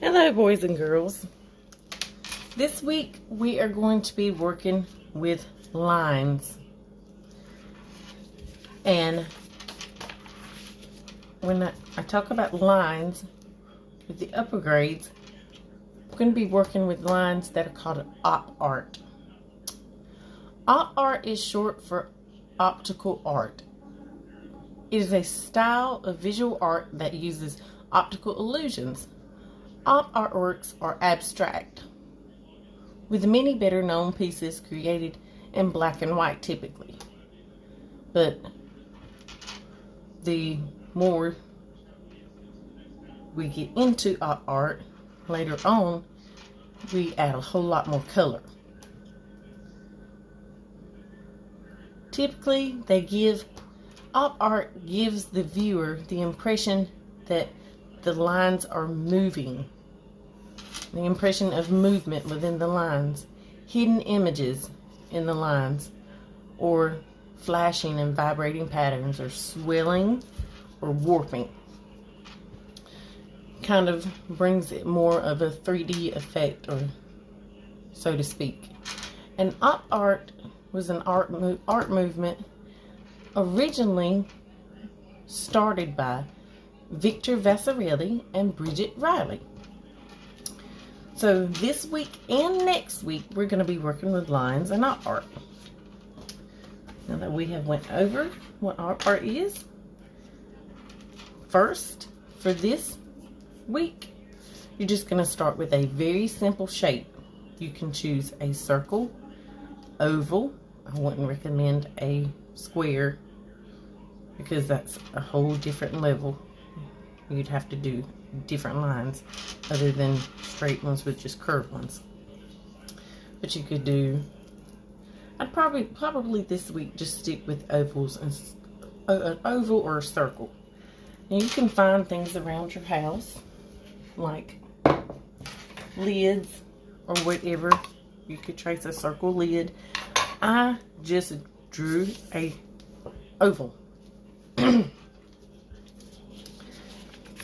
Hello, boys and girls. This week we are going to be working with lines. And when I talk about lines with the upper grades, we're going to be working with lines that are called op art. Op art is short for optical art. It is a style of visual art that uses optical illusions. Op artworks are abstract, with many better known pieces created in black and white typically. But the more we get into op art later on, we add a whole lot more color. Typically, op art gives the viewer the impression that the lines are moving. The impression of movement within the lines, hidden images in the lines, or flashing and vibrating patterns, or swelling or warping. Kind of brings it more of a 3D effect, or so to speak. And op art was an art movement originally started by Victor Vasarely and Bridget Riley. So this week and next week, we're going to be working with lines and op art. Now that we have went over what op art is, first, for this week, you're just going to start with a very simple shape. You can choose a circle, oval. I wouldn't recommend a square because that's a whole different level. You'd have to do different lines other than straight ones with just curved ones. But you could do, I'd probably this week just stick with ovals, and an oval or a circle. And you can find things around your house like lids or whatever. You could trace a circle lid. I just drew a oval.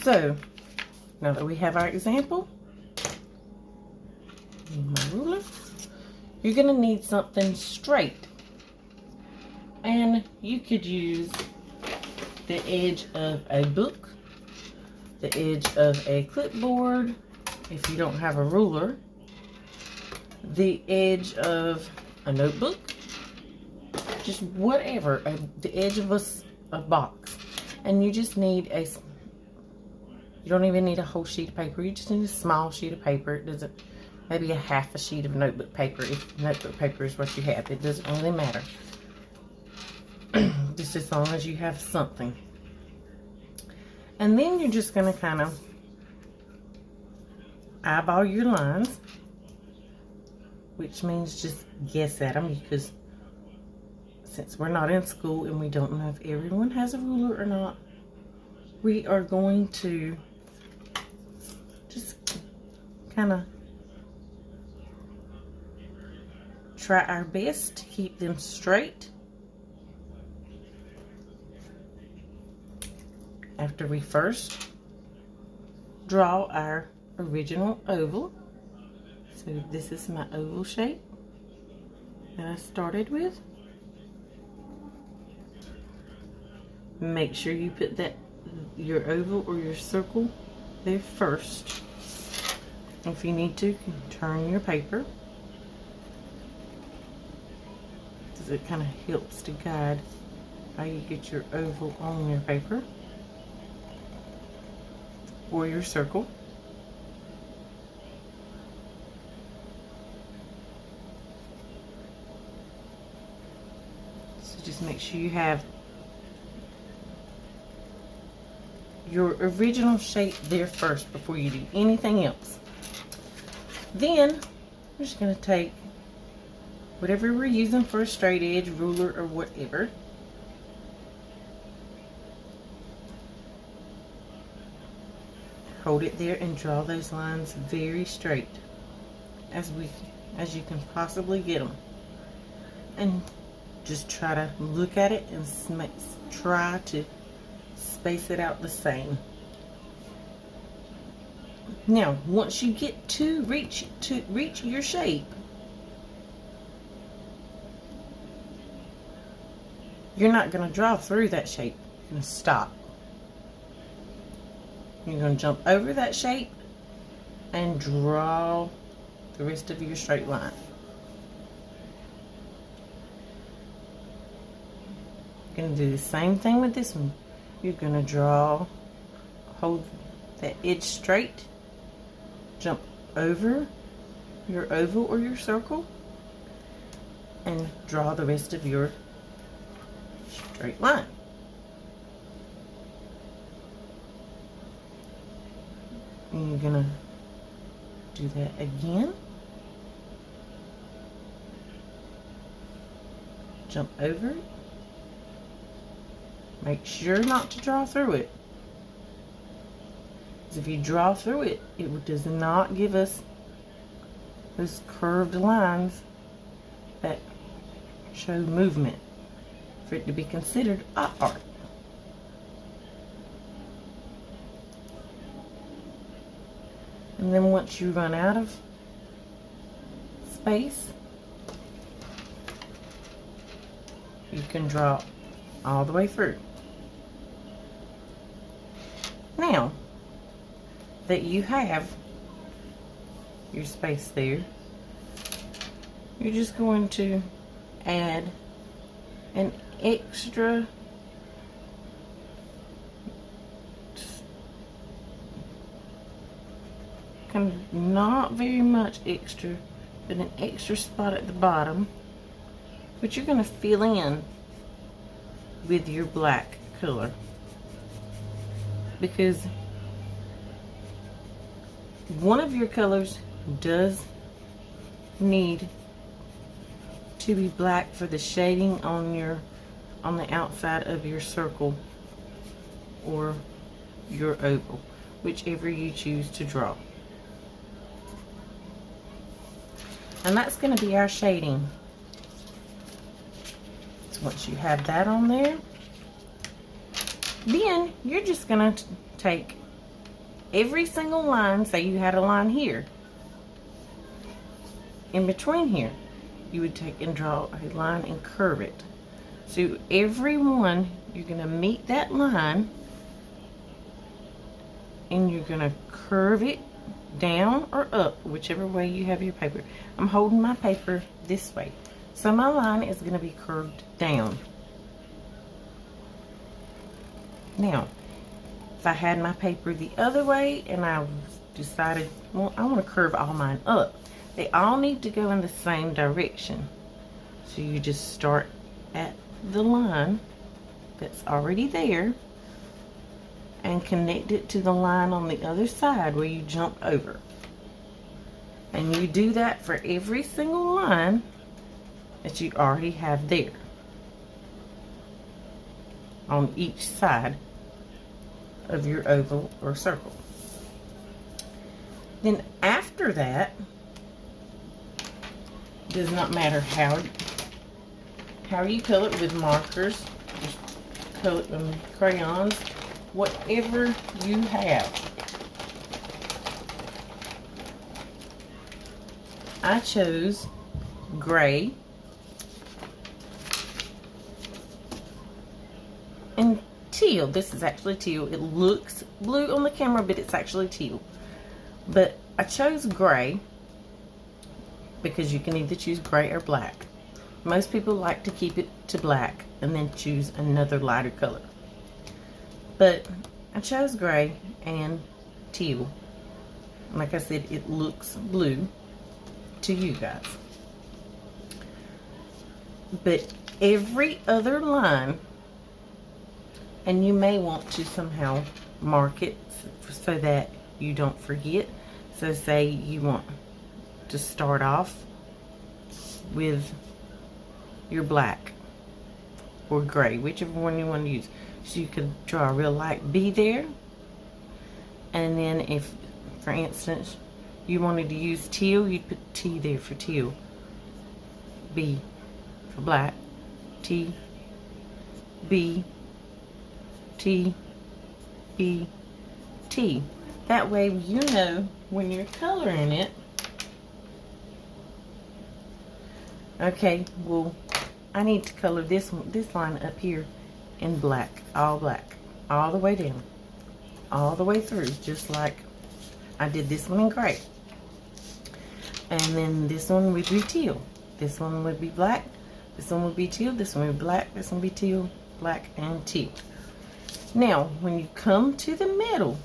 So, now that we have our example, my ruler, you're going to need something straight. And you could use the edge of a book, the edge of a clipboard, if you don't have a ruler, the edge of a notebook, just whatever, the edge of a box. And you just need you don't even need a whole sheet of paper. You just need a small sheet of paper. It doesn't, maybe a half a sheet of notebook paper. If notebook paper is what you have, it doesn't really matter. Just as long as you have something. And then you're just going to kind of eyeball your lines, which means just guess at them, because since we're not in school and we don't know if everyone has a ruler or not, we are going to just kind of try our best to keep them straight. After we first draw our original oval, so this is my oval shape that I started with. Make sure you put your oval or your circle there first. If you need to, you can turn your paper, because it kind of helps to guide how you get your oval on your paper or your circle. So just make sure you have your original shape there first before you do anything else. Then we're just going to take whatever we're using for a straight edge, ruler or whatever, hold it there and draw those lines very straight as you can possibly get them. And just try to look at it and try to space it out the same. Now, once you get to reach your shape, you're not going to draw through that shape. You're going to stop. You're going to jump over that shape and draw the rest of your straight line. You're going to do the same thing with this one. You're going to hold that edge straight, jump over your oval or your circle, and draw the rest of your straight line. And you're going to do that again. Jump over it. Make sure not to draw through it. Because if you draw through it, it does not give us those curved lines that show movement for it to be considered art. And then once you run out of space, you can draw all the way through. Now that you have your space there, you're just going to add an extra kind of, not very much extra, but an extra spot at the bottom, which you're going to fill in with your black color, because one of your colors does need to be black for the shading on the outside of your circle or your oval, whichever you choose to draw. And that's going to be our shading. So once you have that on there, then you're just going to take every single line. Say you had a line here. In between here, you would take and draw a line and curve it. So every one, you're going to meet that line and you're going to curve it down or up, whichever way you have your paper. I'm holding my paper this way, so my line is going to be curved down. Now, if I had my paper the other way and I decided, well, I want to curve all mine up, they all need to go in the same direction. So you just start at the line that's already there and connect it to the line on the other side where you jump over. And you do that for every single line that you already have there on each side of your oval or circle. Then after that, it does not matter how you color it, with markers, just color it with crayons, whatever you have. I chose gray and teal. This is actually teal. It looks blue on the camera, but it's actually teal. But I chose gray because you can either choose gray or black. Most people like to keep it to black and then choose another lighter color. But I chose gray and teal. Like I said, it looks blue to you guys. But every other line, and you may want to somehow mark it so that you don't forget. So say you want to start off with your black or gray, whichever one you want to use. So you could draw a real light B there, and then if, for instance, you wanted to use teal, you'd put T there for teal, B for black, T, B, T, B, T. That way you know when you're coloring it. Okay, well, I need to color this line up here in black, all the way down, all the way through, just like I did this one in gray. And then this one would be teal. This one would be black. This one would be teal. This one would be black. This one would be teal, black, and teal. Now, when you come to the middle,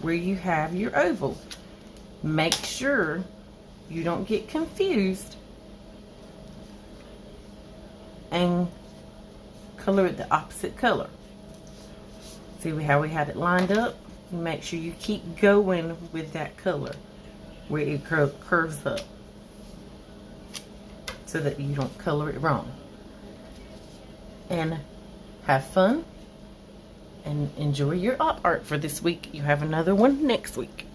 where you have your oval, make sure you don't get confused and color it the opposite color. See how we had it lined up? Make sure you keep going with that color where it curves up so that you don't color it wrong. And have fun and enjoy your op art for this week. You have another one next week.